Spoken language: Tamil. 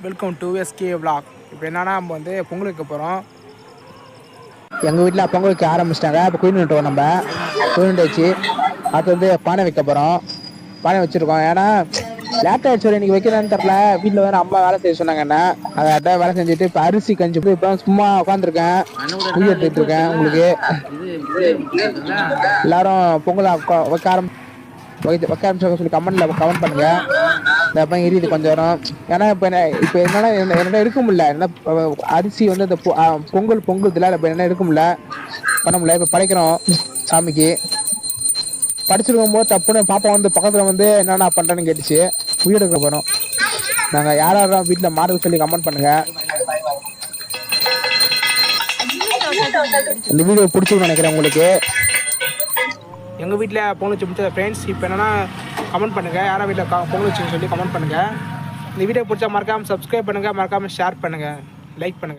Welcome to SK vlog. இப்போ என்னன்னா நம்ம வந்து பொங்கல் வைக்க போகிறோம். எங்கள் வீட்டில் பொங்கல் வைக்க ஆரம்பிச்சிட்டாங்க. இப்போ குயின் விட்டுவோம். நம்ம குயின் வச்சு அது வந்து பானை வைக்க போகிறோம். பானை வச்சுருக்கோம். ஏன்னா லேட் ஆகிடுச்சு இன்றைக்கி வைக்கிறேன்னு தெரில. வீட்டில் வேறு அம்மா வேலை செய்ய சொன்னாங்க. என்ன அதை வேலை செஞ்சுட்டு இப்போ அரிசி கஞ்சி இப்போ சும்மா உட்காந்துருக்கேன். பூஜை எடுத்துகிட்டு இருக்கேன். உங்களுக்கு எல்லாரும் பொங்கல் வைக்க ஆரம்பிச்சு சொல்லி கமெண்ட் பண்ணுங்க. இந்த பையன் எரியுது கொஞ்சம் நேரம். ஏன்னா இப்போ என்னன்னா என்ன எடுக்க முடியல. என்ன அரிசி வந்து இந்த பொங்கல் இப்போ என்ன எடுக்க முடியல, பண்ண முடியல. இப்போ படைக்கிறோம் சாமிக்கு. படிச்சிருக்கும் போது தப்புன்னு பாப்பா வந்து பக்கத்தில் வந்து என்னென்ன பண்ணுறேன்னு கேட்டுச்சு. வீடு எடுக்க போகிறோம் நாங்கள். யாரும் வீட்டில் மாறுது சொல்லி கமெண்ட் பண்ணுங்க. இந்த வீடியோ பிடிச்சிருக்கும் நினைக்கிறேன் உங்களுக்கு. எங்கள் வீட்டில் பொங்கல் வச்சு முடிச்ச ஃப்ரெண்ட்ஸ் இப்போ என்னென்னா கமெண்ட் பண்ணுங்கள். யாரும் வீட்டில் பொங்கல் வச்சுன்னு சொல்லி கமெண்ட் பண்ணுங்கள். இந்த வீடியோ பிடிச்சா மறக்காமல் சப்ஸ்கிரைப் பண்ணுங்கள், மறக்காமல் ஷேர் பண்ணுங்கள், லைக் பண்ணுங்கள்.